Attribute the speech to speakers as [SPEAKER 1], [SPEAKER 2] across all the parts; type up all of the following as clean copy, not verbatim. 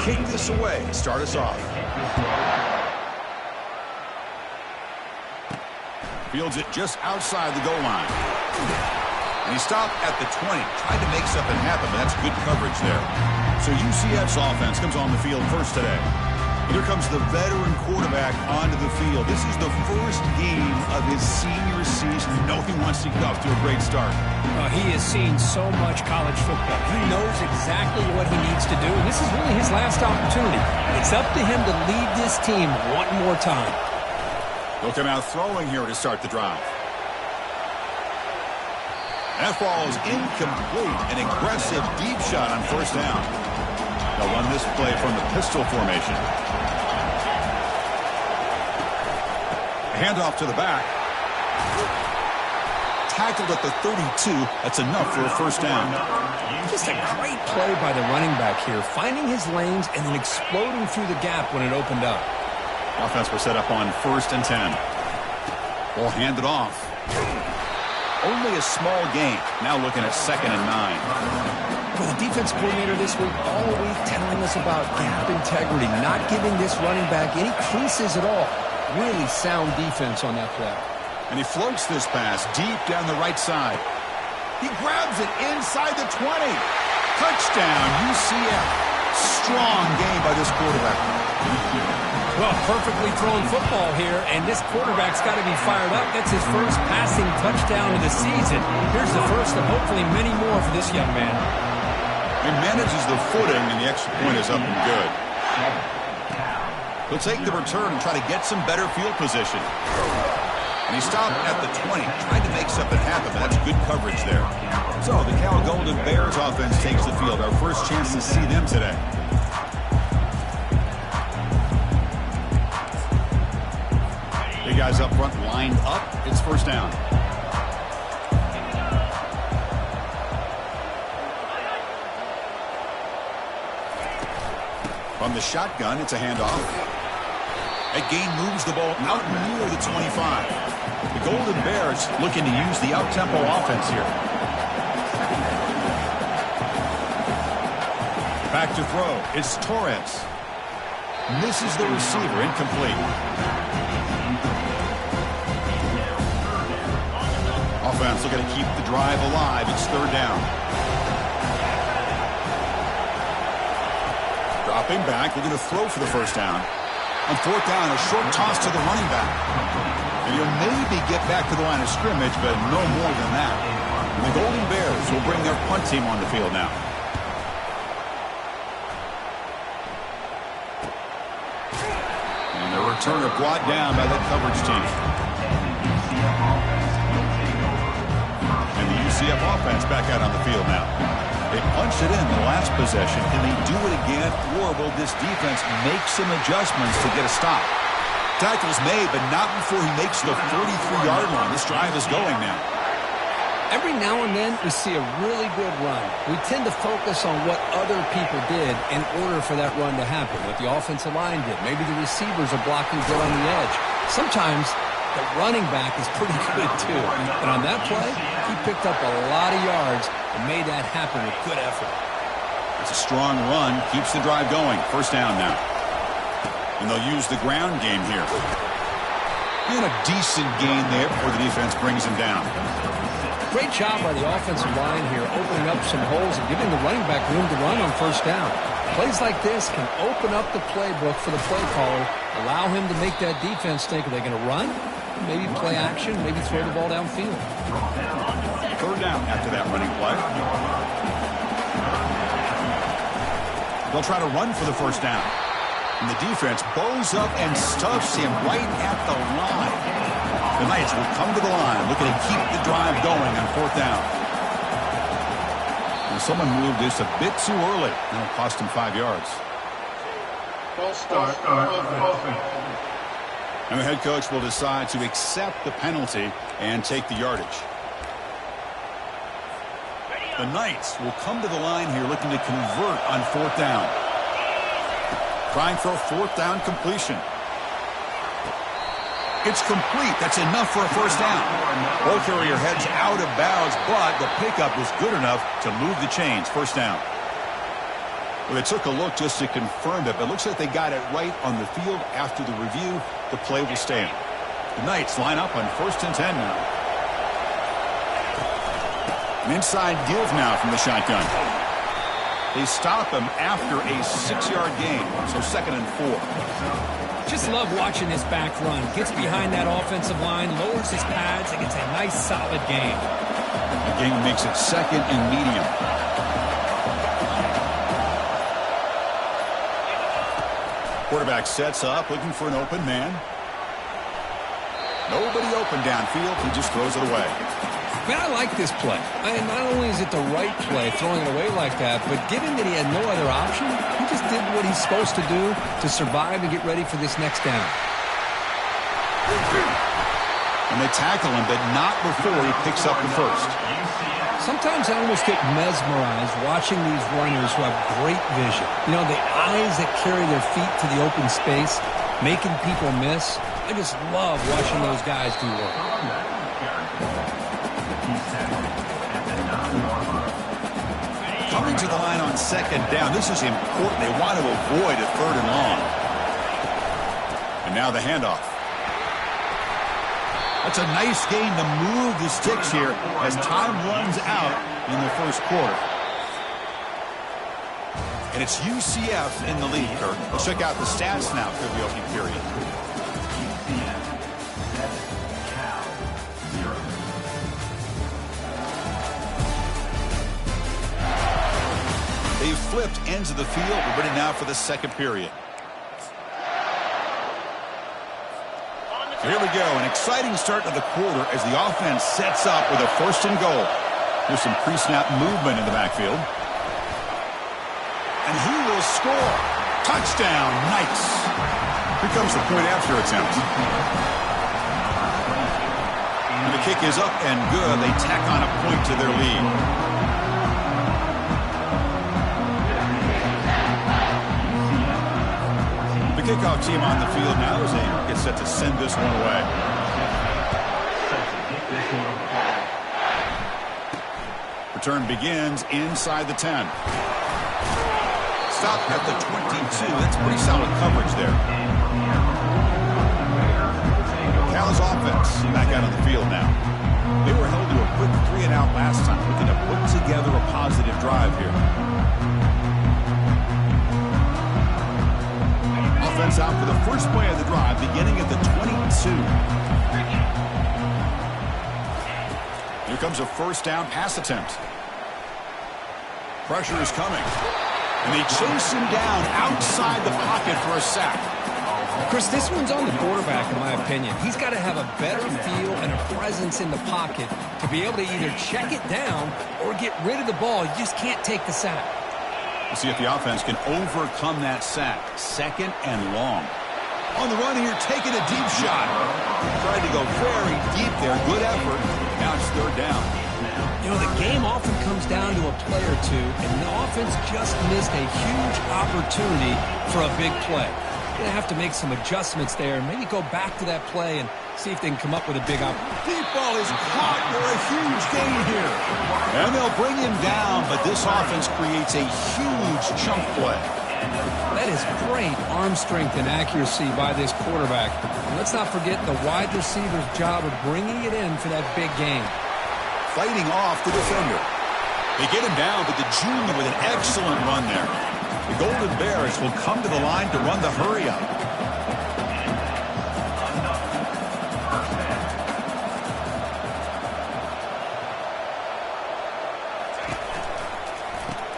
[SPEAKER 1] Kick this away. Start us off. Fields it just outside the goal line. And he stopped at the 20. Tried to make something happen, but that's good coverage there. So UCF's offense comes on the field first today. Here comes the veteran quarterback onto the field. This is the first game of his senior season. You know he wants to get off to a great start.
[SPEAKER 2] He has seen so much college football. He knows exactly what he needs to do, and this is really his last opportunity. It's up to him to lead this team one more time.
[SPEAKER 1] They'll come out throwing here to start the drive. That ball is incomplete. An aggressive deep shot on first down. They'll run this play from the pistol formation. Handoff to the back. Tackled at the 32. That's enough for a first down.
[SPEAKER 2] Just a great play by the running back here, finding his lanes and then exploding through the gap when it opened up.
[SPEAKER 1] Offense will set up on 1st and 10. We'll hand it off. Only a small gain. Now looking at 2nd and 9.
[SPEAKER 2] Well, the defense coordinator this week all week telling us about gap integrity, not giving this running back any creases at all. Really sound defense on that play.
[SPEAKER 1] And he floats this pass deep down the right side. He grabs it inside the 20. Touchdown, UCF. Strong game by this quarterback.
[SPEAKER 2] Well, perfectly thrown football here, and this quarterback's got to be fired up. That's his first passing touchdown of the season. Here's the first of hopefully many more for this young man.
[SPEAKER 1] He manages the footing, and the extra point is up and good. He'll take the return and try to get some better field position. And he stopped at the 20, trying to make something happen, but that's good coverage there. So the Cal Golden Bears offense takes the field. Our first chance to see them today. Big guys up front lined up. It's first down. From the shotgun, it's a handoff. That gain moves the ball out near the 25. The Golden Bears looking to use the out-tempo offense here. Back to throw. It's Torres. Misses the receiver. Incomplete. Offense looking to keep the drive alive. It's 3rd down. Dropping back. Looking to throw for the first down. On 4th down, a short toss to the running back. And he'll maybe get back to the line of scrimmage, but no more than that. And the Golden Bears will bring their punt team on the field now. And the returner brought down by that coverage team. And the UCF offense back out on the field now. They punched it in the last possession. Can they do it again? Or will this defense make some adjustments to get a stop? Tackle's made, but not before he makes the 43-yard line. This drive is going now.
[SPEAKER 2] Every now and then we see a really good run. We tend to focus on what other people did in order for that run to happen, what the offensive line did. Maybe the receivers are blocking good on the edge. Sometimes the running back is pretty good too. And on that play, he picked up a lot of yards and made that happen with good effort.
[SPEAKER 1] It's a strong run, keeps the drive going. First down now. And they'll use the ground game here. And a decent gain there before the defense brings him down.
[SPEAKER 2] Great job by the offensive line here, opening up some holes and giving the running back room to run on first down. Plays like this can open up the playbook for the play caller, allow him to make that defense think, are they going to run? Maybe play action, maybe throw the ball downfield.
[SPEAKER 1] 3rd down after that running play. They'll try to run for the first down. And the defense bows up and stuffs him right at the line. The Knights will come to the line, looking to keep the drive going on 4th down. And someone moved this a bit too early. That'll cost him 5 yards.
[SPEAKER 3] False start.
[SPEAKER 1] And the head coach will decide to accept the penalty and take the yardage. The Knights will come to the line here looking to convert on 4th down. Trying for a 4th down completion. It's complete. That's enough for a first down. Ball carrier heads out of bounds, but the pickup was good enough to move the chains. First down. Well, they took a look just to confirm it, but it looks like they got it right on the field. After the review, the play will stand. The Knights line up on 1st and 10 now. An inside give now from the shotgun. They stop him after a 6-yard gain, so 2nd and 4.
[SPEAKER 2] Just love watching this back run. Gets behind that offensive line, lowers his pads, and gets a nice solid gain.
[SPEAKER 1] The game makes it 2nd and medium. Quarterback sets up, looking for an open man. Nobody open downfield. He just throws it away.
[SPEAKER 2] Man, I like this play. Not only is it the right play, throwing it away like that, but given that he had no other option, he just did what he's supposed to do to survive and get ready for this next down.
[SPEAKER 1] And they tackle him, but not before he picks up the first.
[SPEAKER 2] Sometimes I almost get mesmerized watching these runners who have great vision. You know, the eyes that carry their feet to the open space, making people miss. I just love watching those guys do work.
[SPEAKER 1] Coming to the line on 2nd down. This is important. They want to avoid a 3rd and long. And now the handoff. That's a nice gain to move the sticks here as time runs out in the 1st quarter. And it's UCF in the lead, Kirk. Let's check out the stats now for the opening period. They've flipped ends of the field. We're ready now for the 2nd period. Here we go, an exciting start to the quarter as the offense sets up with a 1st and goal. There's some pre-snap movement in the backfield. And he will score. Touchdown, Knights. Here comes the point after attempt. And the kick is up and good. They tack on a point to their lead. Kickoff team on the field now as they get set to send this one away. Return begins inside the 10. Stop at the 22. That's pretty solid coverage there. Cal's offense back out on the field now. They were held to a quick 3-and-out last time, looking to put together a positive drive here. Offense out for the first play of the drive, beginning at the 22. Here comes a 1st down pass attempt. Pressure is coming. And they chase him down outside the pocket for a sack.
[SPEAKER 2] Chris, this one's on the quarterback, in my opinion. He's got to have a better feel and a presence in the pocket to be able to either check it down or get rid of the ball. You just can't take the sack.
[SPEAKER 1] We'll see if the offense can overcome that sack. 2nd and long. On the run here, taking a deep shot. Tried to go very deep there. Good effort. Now it's 3rd down.
[SPEAKER 2] You know, the game often comes down to a play or two, and the offense just missed a huge opportunity for a big play. They're going to have to make some adjustments there and maybe go back to that play and see if they can come up with a big opportunity.
[SPEAKER 1] Deep ball is caught for a huge gain here. And they'll bring him down, but this offense creates a huge chunk play.
[SPEAKER 2] That is great arm strength and accuracy by this quarterback. And let's not forget the wide receiver's job of bringing it in for that big game.
[SPEAKER 1] Fighting off the defender. They get him down, but the junior with an excellent run there. The Golden Bears will come to the line to run the hurry-up.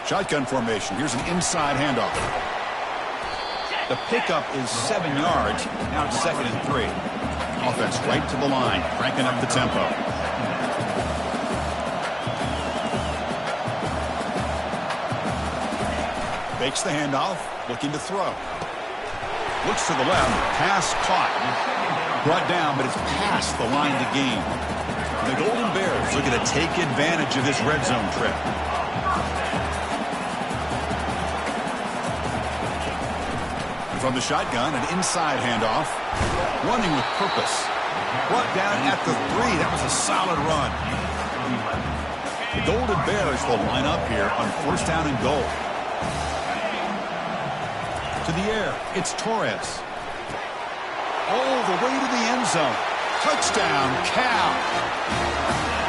[SPEAKER 1] Shotgun formation. Here's an inside handoff. The pickup is 7 yards. Now it's 2nd and 3. Offense right to the line, cranking up the tempo. Fakes the handoff, looking to throw. Looks to the left, pass caught. Brought down, but it's past the line to gain. The Golden Bears looking to take advantage of this red zone trip. From the shotgun, an inside handoff. Running with purpose. Brought down at the 3. That was a solid run. The Golden Bears will line up here on 1st down and goal. to the air. It's Torres. All the way to the end zone. Touchdown, Cal.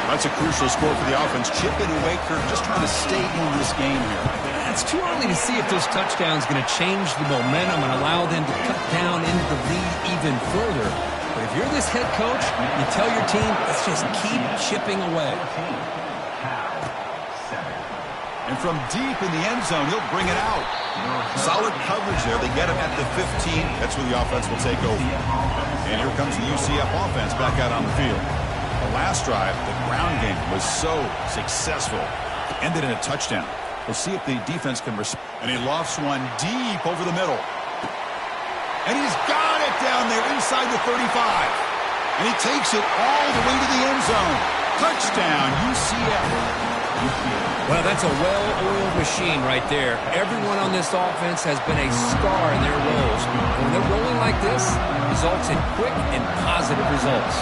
[SPEAKER 1] That's a crucial score for the offense. Chipping away, Kirk, just trying to stay in this game here.
[SPEAKER 2] It's too early to see if this touchdown is going to change the momentum and allow them to cut down into the lead even further. But if you're this head coach, you tell your team, let's just keep chipping away.
[SPEAKER 1] And from deep in the end zone, he'll bring it out. Solid coverage there. They get him at the 15. That's where the offense will take over. And here comes the UCF offense back out on the field. The last drive, the ground game was so successful. Ended in a touchdown. We'll see if the defense can respond. And he lofts one deep over the middle. And he's got it down there inside the 35. And he takes it all the way to the end zone. Touchdown, UCF.
[SPEAKER 2] Well, that's a well-oiled machine right there. Everyone on this offense has been a star in their roles. When they're rolling like this, it results in quick and positive results.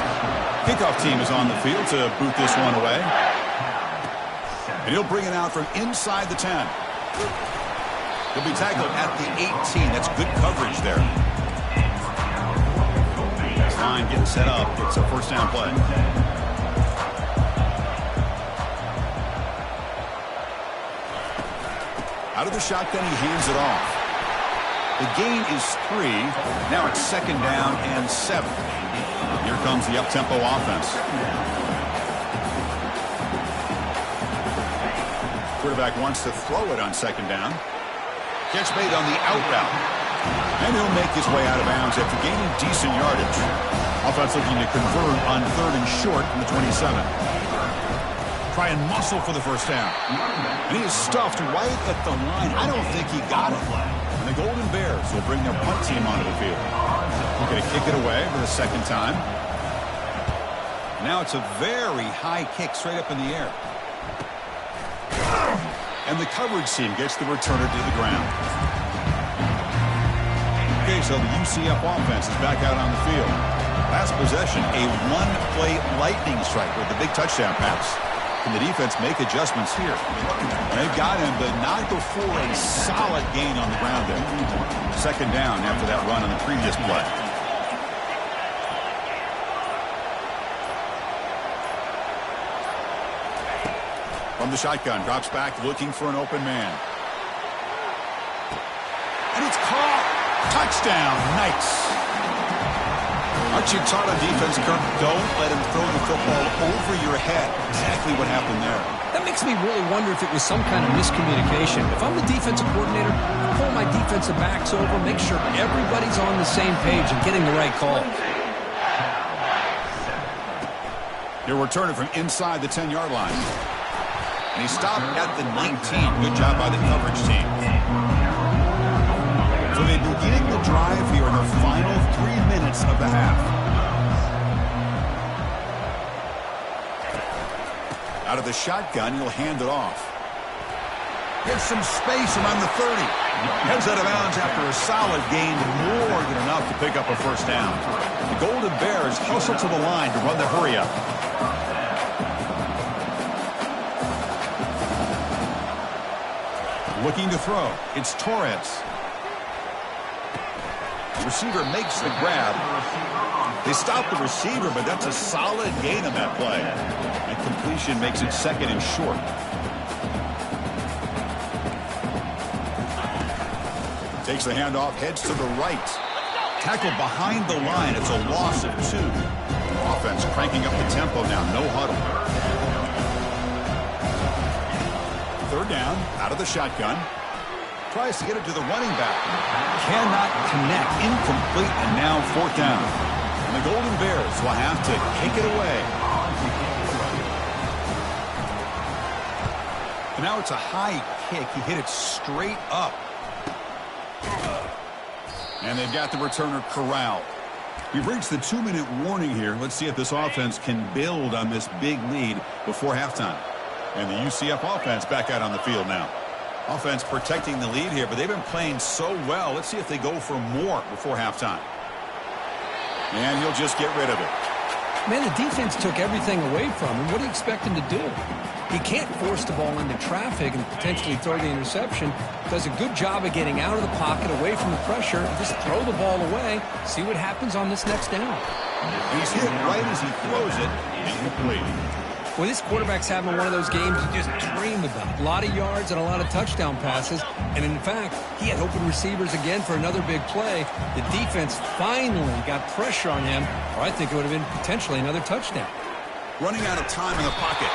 [SPEAKER 1] Kickoff team is on the field to boot this one away. And he'll bring it out from inside the 10. He'll be tackled at the 18. That's good coverage there. This line getting set up. It's a first down play. Out of the shotgun, he hands it off. The gain is 3. Now it's second down and 7. Here comes the up-tempo offense. Quarterback wants to throw it on second down. Catch made on the out route. And he'll make his way out of bounds after gaining decent yardage. Offense looking to convert on 3rd and short from the 27. Try and muscle for the first down. And he is stuffed right at the line. I don't think he got it. And the Golden Bears will bring their punt team onto the field. They're going to kick it away for the second time. Now it's a very high kick straight up in the air. And the coverage team gets the returner to the ground. Okay, so the UCF offense is back out on the field. Last possession, a one-play lightning strike with the big touchdown pass. Can the defense make adjustments here? They've got him, but not before a solid gain on the ground there. Second down after that run on the previous play. From the shotgun, drops back, looking for an open man. And it's caught. Touchdown, Knights. Aren't you taught on defense, Kirk? Don't let him throw the football over your head. Exactly what happened there.
[SPEAKER 2] That makes me really wonder if it was some kind of miscommunication. If I'm the defensive coordinator, I pull my defensive backs over, make sure everybody's on the same page and getting the right call.
[SPEAKER 1] He'll return it from inside the 10-yard line. And he stopped at the 19. Good job by the coverage team. So they begin the drive here in the final 3 minutes of the half. Out of the shotgun, he'll hand it off. Gets some space around the 30. Heads out of bounds after a solid gain, more than enough to pick up a first down. The Golden Bears hustle to the line to run the hurry-up. Looking to throw. It's Torres. The receiver makes the grab. They stop the receiver, but that's a solid gain on that play. And completion makes it second and short. Takes the handoff, heads to the right. Tackle behind the line. It's a loss of 2. Offense cranking up the tempo now. No huddle. Third down, out of the shotgun. Tries to get it to the running back. Cannot connect. Incomplete, and now fourth down. And the Golden Bears will have to kick it away. And now it's a high kick. He hit it straight up. And they've got the returner corralled. We've reached the 2-minute warning here. Let's see if this offense can build on this big lead before halftime. And the UCF offense back out on the field now. Offense protecting the lead here, but they've been playing so well. Let's see if they go for more before halftime. And he'll just get rid of it.
[SPEAKER 2] Man, the defense took everything away from him. What do you expect him to do? He can't force the ball into traffic and potentially throw the interception. Does a good job of getting out of the pocket, away from the pressure, just throw the ball away, see what happens on this next down.
[SPEAKER 1] He's hit right as he throws it, incomplete.
[SPEAKER 2] Well, this quarterback's having one of those games you just dream about. A lot of yards and a lot of touchdown passes. And, in fact, he had open receivers again for another big play. The defense finally got pressure on him, or I think it would have been potentially another touchdown.
[SPEAKER 1] Running out of time in the pocket.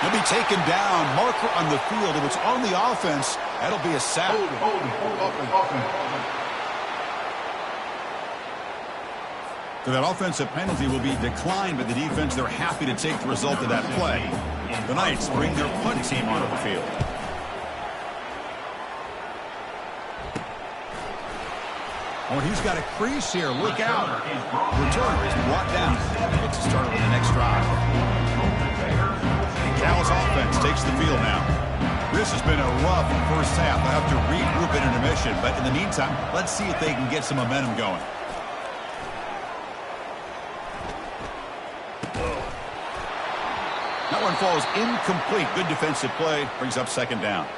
[SPEAKER 1] He'll be taken down. Marker on the field. If it's on the offense, that'll be a sack. So that offensive penalty will be declined by the defense. They're happy to take the result of that play. The Knights bring their punt team onto the field. Oh, he's got a crease here. Look out. Return is brought down. Gets to start on the next drive. Cal's offense takes the field now. This has been a rough first half. They'll have to regroup in intermission. But in the meantime, let's see if they can get some momentum going. That one falls incomplete. Good defensive play. Brings up second down.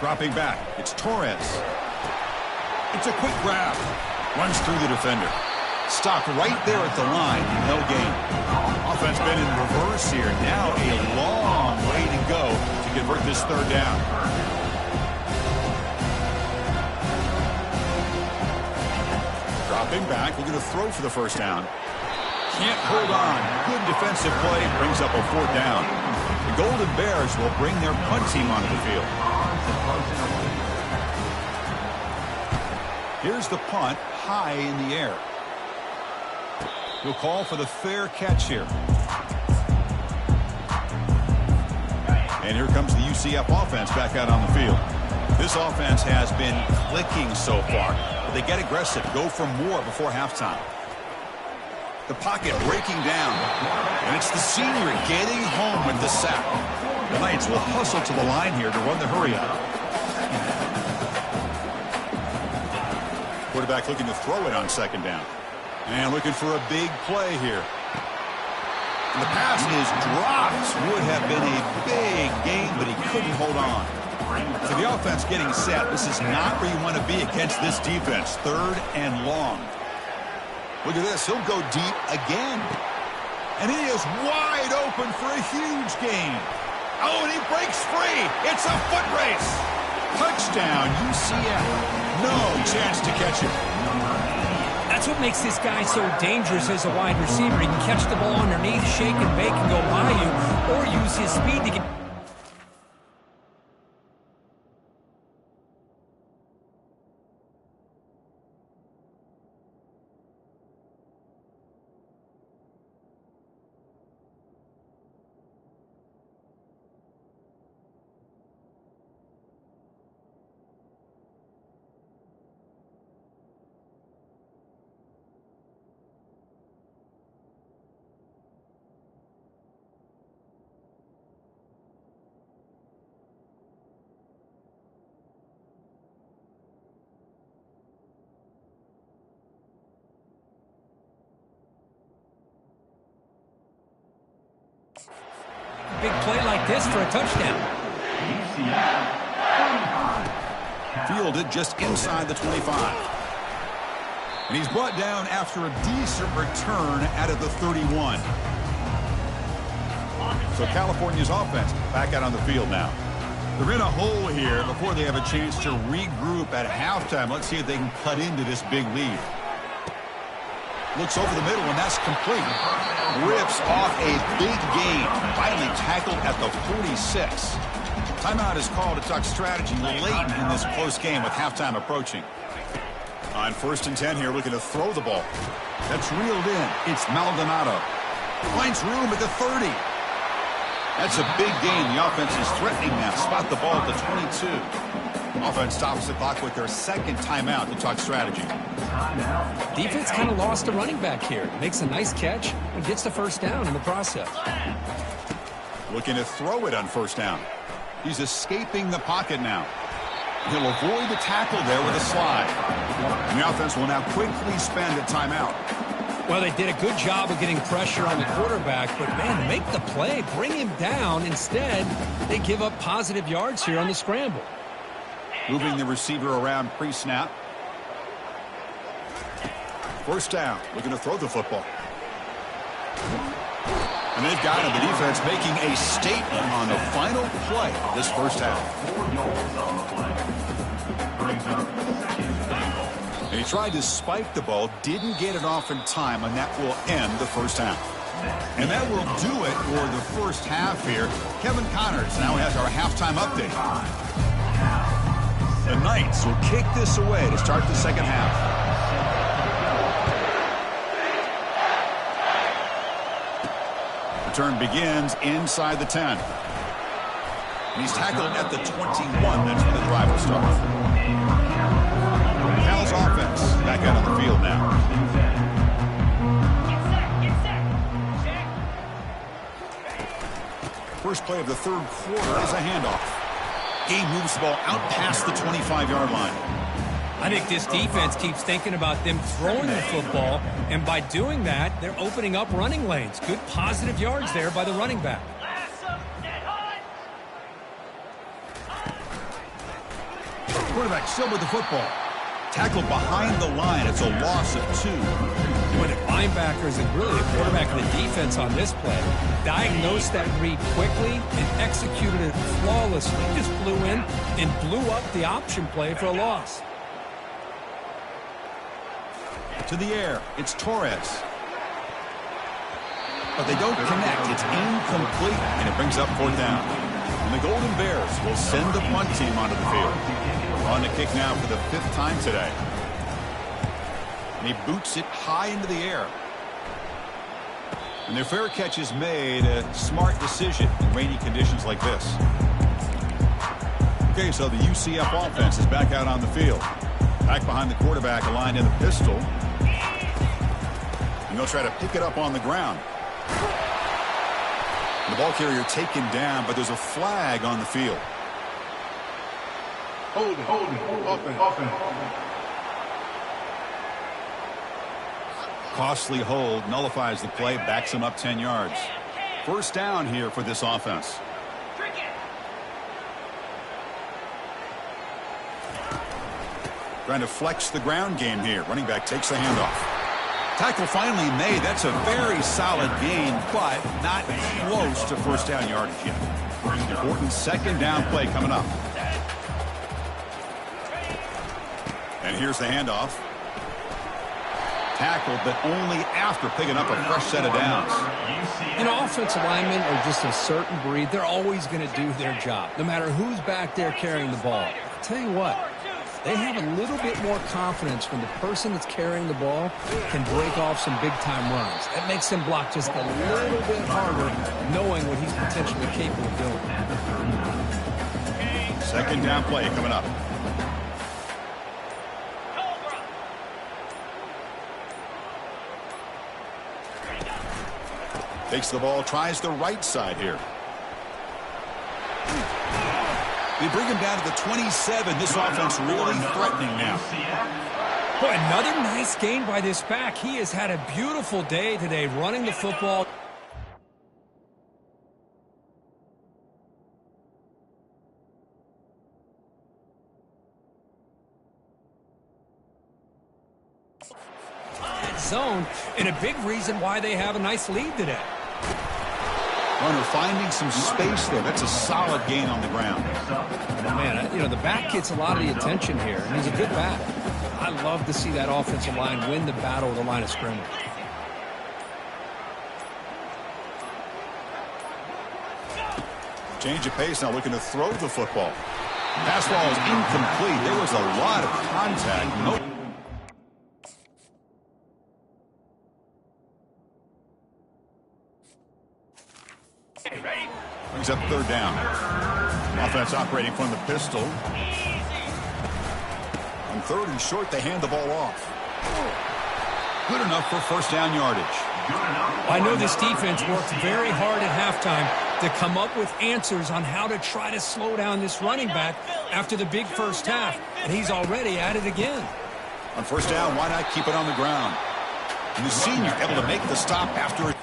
[SPEAKER 1] Dropping back. It's Torres. It's a quick grab. Runs through the defender. Stopped right there at the line. No gain. Offense been in reverse here. Now a long way to go to convert this third down. Dropping back. We're going to throw for the first down. Can't hold on. Good defensive play. Brings up a fourth down. The Golden Bears will bring their punt team onto the field. Here's the punt, high in the air. He'll call for the fair catch here. And here comes the UCF offense back out on the field. This offense has been clicking so far. But they get aggressive, go for more before halftime. The pocket breaking down. And it's the senior getting home with the sack. The Knights will hustle to the line here to run the hurry up. Quarterback looking to throw it on second down. And looking for a big play here. And the pass is dropped. Would have been a big gain, but he couldn't hold on. So the offense getting set. This is not where you want to be against this defense. Third and long. Look at this. He'll go deep again. And he is wide open for a huge gain. Oh, and he breaks free. It's a foot race. Touchdown, UCF. No chance to catch it.
[SPEAKER 4] That's what makes this guy so dangerous as a wide receiver. He can catch the ball underneath, shake and bake and go by you, or use his speed to get... Big play like this for a touchdown.
[SPEAKER 1] Fielded just inside the 25. And he's brought down after a decent return out of the 31. So California's offense back out on the field now. They're in a hole here before they have a chance to regroup at halftime. Let's see if they can cut into this big lead. Looks over the middle, and that's complete. rips off a big gain. Finally tackled at the 46. Timeout is called to talk strategy late in this close game with halftime approaching. On 1st and 10 here, looking to throw the ball. That's reeled in. It's Maldonado. Finds room at the 30. That's a big gain. The offense is threatening now. Spot the ball at the 22. Offense stops the clock with their second timeout to talk strategy.
[SPEAKER 2] Defense kind of lost a running back here. Makes a nice catch and gets the first down in the process.
[SPEAKER 1] Looking to throw it on 1st down. He's escaping the pocket now. He'll avoid the tackle there with a slide. And the offense will now quickly spend a timeout.
[SPEAKER 2] Well, they did a good job of getting pressure on the quarterback, but, man, to make the play, bring him down. Instead, they give up positive yards here on the scramble.
[SPEAKER 1] Moving the receiver around pre-snap. 1st down, looking to throw the football. And they've got him. The defense making a statement on the final play of this 1st half. And he tried to spike the ball, didn't get it off in time, and that will end the 1st half. And that will do it for the 1st half here. Kevin Connors now has our halftime update. The Knights will kick this away to start the 2nd half. Return begins inside the 10. And he's tackled at the 21. That's when the drive will start. Cal's offense back out on the field now. First play of the 3rd quarter is a handoff. Game moves the ball out past the 25-yard line.
[SPEAKER 4] I think this defense keeps thinking about them throwing the football, and by doing that, they're opening up running lanes. Good positive yards there by the running back.
[SPEAKER 1] Quarterback still with the football. Tackled behind the line. It's a loss of 2.
[SPEAKER 4] When the linebackers and really the quarterback and the defense on this play diagnosed that read quickly and executed it flawlessly. Just flew in and blew up the option play for a loss.
[SPEAKER 1] To the air, it's Torres. But they don't connect. It's incomplete, and it brings up 4th down. And the Golden Bears will send the punt team onto the field. On the kick now for the 5th time today. And he boots it high into the air. And their fair catch is made, a smart decision in rainy conditions like this. Okay, so the UCF offense is back out on the field. Back behind the quarterback, aligned in the pistol. And they'll try to pick it up on the ground. The ball carrier taken down, but there's a flag on the field.
[SPEAKER 3] Hold it, open.
[SPEAKER 1] Costly hold, nullifies the play, backs him up 10 yards. 1st down here for this offense. Trying to flex the ground game here. Running back takes the handoff. Tackle finally made. That's a very solid gain, but not close to 1st down yardage yet. Important 2nd down play coming up. And here's the handoff. Tackled, but only after picking up a fresh set of downs.
[SPEAKER 2] You know, offensive linemen are just a certain breed. They're always going to do their job, no matter who's back there carrying the ball. I'll tell you what, they have a little bit more confidence when the person that's carrying the ball can break off some big-time runs. That makes them block just a little bit harder, knowing what he's potentially capable of doing.
[SPEAKER 1] 2nd down play coming up. Takes the ball, tries the right side here. They bring him down to the 27. This offense really threatening now.
[SPEAKER 4] Boy, another nice gain by this back. He has had a beautiful day today running the football. Zone, and a big reason why they have a nice lead today.
[SPEAKER 1] Runner finding some space there. That's a solid gain on the ground.
[SPEAKER 2] Man, you know, the back gets a lot of the attention here, and he's a good back. I love to see that offensive line win the battle of the line of scrimmage.
[SPEAKER 1] Change of pace now, looking to throw the football. Pass ball is incomplete. There was a lot of contact. No. Brings up third down. Offense operating from the pistol. On third and short, they hand the ball off. Good enough for first down yardage.
[SPEAKER 4] I know this defense worked very hard at halftime to come up with answers on how to try to slow down this running back after the big first half, and he's already at it again.
[SPEAKER 1] On first down, why not keep it on the ground? And the senior able to make the stop after it.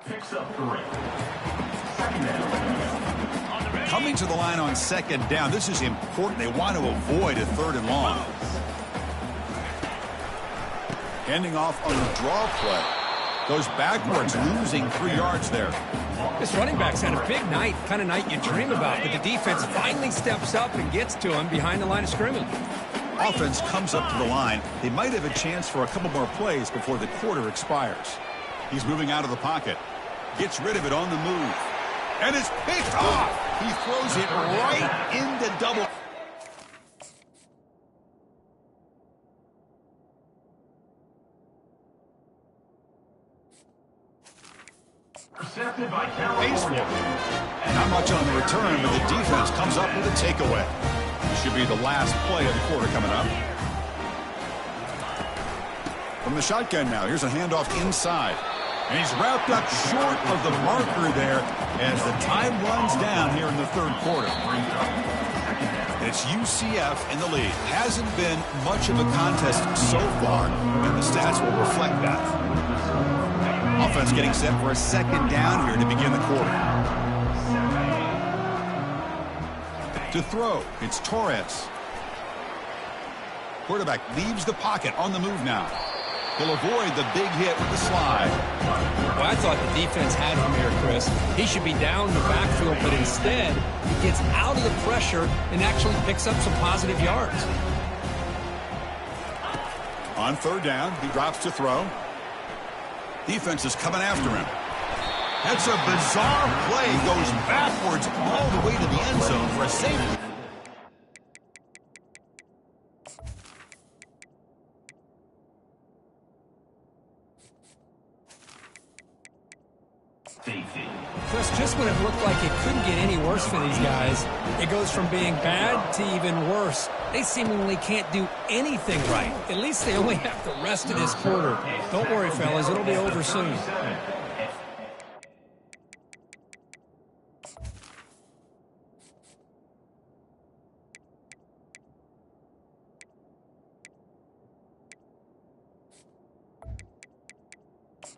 [SPEAKER 3] Picks up 3.
[SPEAKER 1] Coming to the line on second down. This is important. They want to avoid a third and long. Handing off on the draw play. Goes backwards, losing 3 yards there.
[SPEAKER 4] This running back's had a big night, kind of night you dream about, but the defense finally steps up and gets to him behind the line of scrimmage.
[SPEAKER 1] Offense comes up to the line. They might have a chance for a couple more plays before the quarter expires. He's moving out of the pocket. Gets rid of it on the move. And it's picked off. He throws it right into double.
[SPEAKER 3] Intercepted by California.
[SPEAKER 1] Not much on the return, but the defense comes up with a takeaway. Should be the last play of the quarter coming up. From the shotgun now, here's a handoff inside. And he's wrapped up short of the marker there as the time runs down here in the third quarter. It's UCF in the lead. Hasn't been much of a contest so far, and the stats will reflect that. Offense getting set for a second down here to begin the quarter. To throw, it's Torres. Quarterback leaves the pocket on the move now. He'll avoid the big hit with the slide.
[SPEAKER 4] Well, I thought the defense had him here, Chris. He should be down in the backfield, but instead, he gets out of the pressure and actually picks up some positive yards.
[SPEAKER 1] On third down, he drops to throw. Defense is coming after him. That's a bizarre play. Goes backwards all the way to the end zone for a safety.
[SPEAKER 4] Chris, just when it looked like it couldn't get any worse for these guys, it goes from being bad to even worse. They seemingly can't do anything right. At least they only have the rest of this quarter. Don't worry, fellas. It'll be over soon.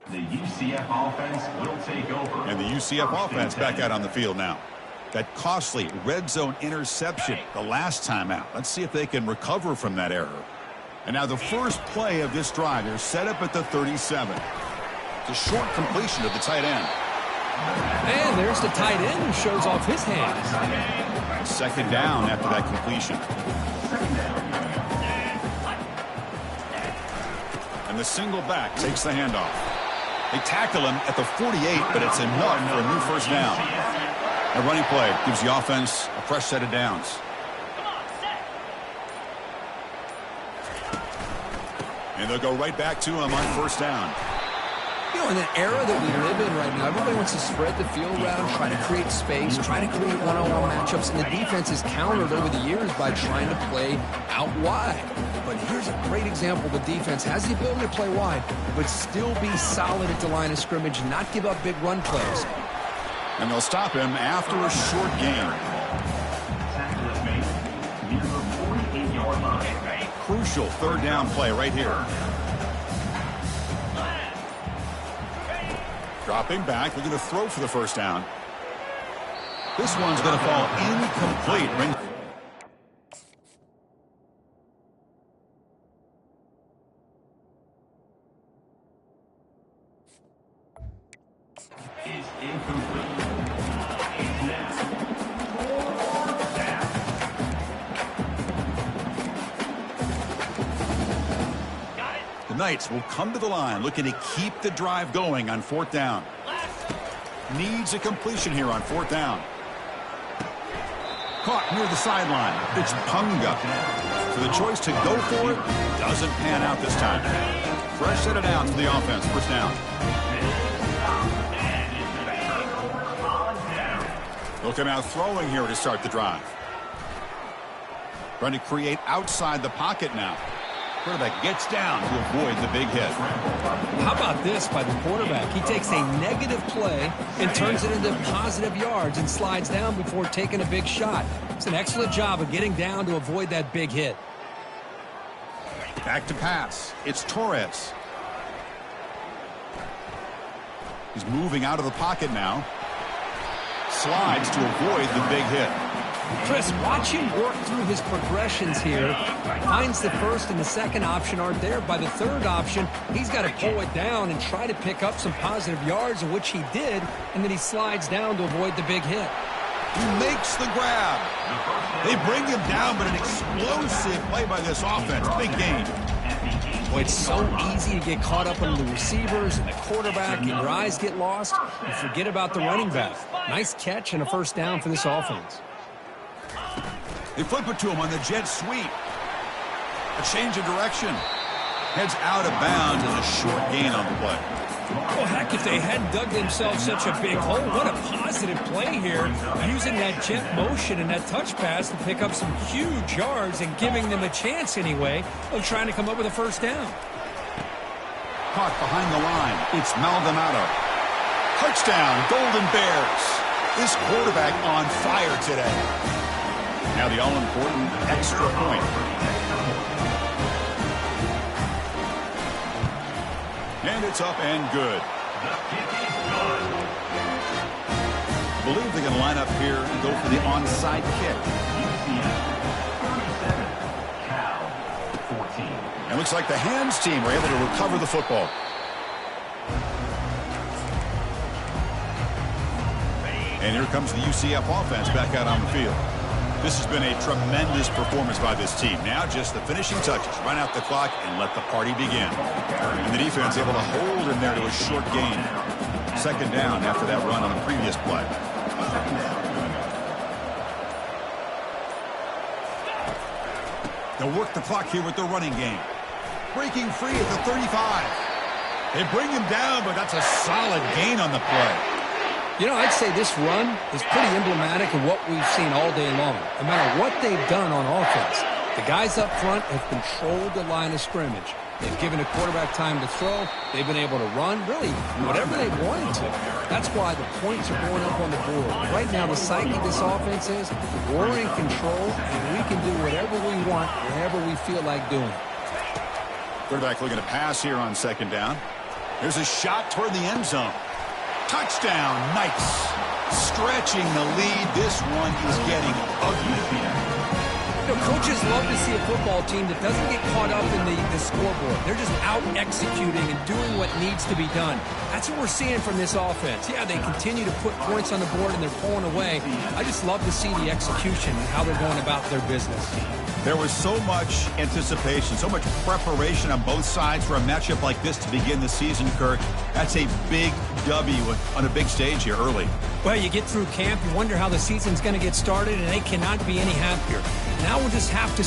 [SPEAKER 3] The UCF offense will take over.
[SPEAKER 1] And the UCF offense back out on the field now. That costly red zone interception the last time out. Let's see if they can recover from that error. And now the first play of this drive. They're set up at the 37. It's a short completion of the tight end.
[SPEAKER 4] And there's the tight end who shows off his hands.
[SPEAKER 1] Second down after that completion. And the single back takes the handoff. They tackle him at the 48, but it's enough for a new first down. A running play gives the offense a fresh set of downs. And they'll go right back to him on first down.
[SPEAKER 2] You know, in the era that we live in right now, everybody wants to spread the field around, try to create space, try to create one-on-one matchups, and the defense is countered over the years by trying to play out wide. But here's a great example. The defense has the ability to play wide, but still be solid at the line of scrimmage, not give up big run plays.
[SPEAKER 1] And they'll stop him after a short gain. Crucial third down play right here. Dropping back, looking to throw for the first down. This one's going to fall incomplete.
[SPEAKER 3] Incomplete. Next.
[SPEAKER 1] The Knights will come to the line looking to keep the drive going on 4th down. Needs a completion here on 4th down. Caught near the sideline. It's Punga. So the choice to go for it doesn't pan out this time. Fresh set of downs for the offense. 1st down. They'll come out throwing here to start the drive. Trying to create outside the pocket now. Quarterback gets down to avoid the big hit.
[SPEAKER 4] How about this by the quarterback? He takes a negative play and turns it into positive yards and slides down before taking a big shot. It's an excellent job of getting down to avoid that big hit.
[SPEAKER 1] Back to pass. It's Torres. He's moving out of the pocket now. Slides to avoid the big hit.
[SPEAKER 4] Chris, watch him work through his progressions here. Finds the first and the second option aren't there. By the third option, he's got to pull it down and try to pick up some positive yards, which he did, and then he slides down to avoid the big hit.
[SPEAKER 1] He makes the grab. They bring him down, but an explosive play by this offense. Big gain.
[SPEAKER 4] Boy, it's so easy to get caught up on the receivers and the quarterback, and your eyes get lost. You forget about the running back. Nice catch and a 1st down for this offense.
[SPEAKER 1] They flip it to him on the jet sweep. A change of direction. Heads out of bounds as a short gain on the play.
[SPEAKER 4] Well, heck, if they hadn't dug themselves such a big hole, what a positive play here. Using that jet motion and that touch pass to pick up some huge yards and giving them a chance anyway of trying to come up with a 1st down.
[SPEAKER 1] Caught behind the line. It's Maldonado. Touchdown, Golden Bears. This quarterback on fire today. Now the all-important extra point. And it's up and good. I believe they're going to line up here and go for the onside kick. And it looks like the hands team were able to recover the football. And here comes the UCF offense back out on the field. This has been a tremendous performance by this team. Now just the finishing touches. Run out the clock and let the party begin. And the defense able to hold him there to a short gain. 2nd down after that run on the previous play. They'll work the clock here with their running game. Breaking free at the 35. They bring him down, but that's a solid gain on the play.
[SPEAKER 2] You know, I'd say this run is pretty emblematic of what we've seen all day long. No matter what they've done on offense, the guys up front have controlled the line of scrimmage. They've given the quarterback time to throw. They've been able to run, really, whatever they wanted to. That's why the points are going up on the board. Right now, the psyche of this offense is we're in control, and we can do whatever we want, wherever we feel like doing it.
[SPEAKER 1] Quarterback looking to pass here on 2nd down. There's a shot toward the end zone. Touchdown, Knights. Stretching the lead. This one is getting ugly.
[SPEAKER 4] You know, coaches love to see a football team that doesn't get caught up in the scoreboard. They're just out executing and doing what needs to be done. That's what we're seeing from this offense. Yeah, they continue to put points on the board and they're pulling away. I just love to see the execution and how they're going about their business.
[SPEAKER 1] There was so much anticipation, so much preparation on both sides for a matchup like this to begin the season, Kirk. That's a big W on a big stage here early.
[SPEAKER 4] Well, you get through camp, you wonder how the season's going to get started, and they cannot be any happier. Now we'll just have to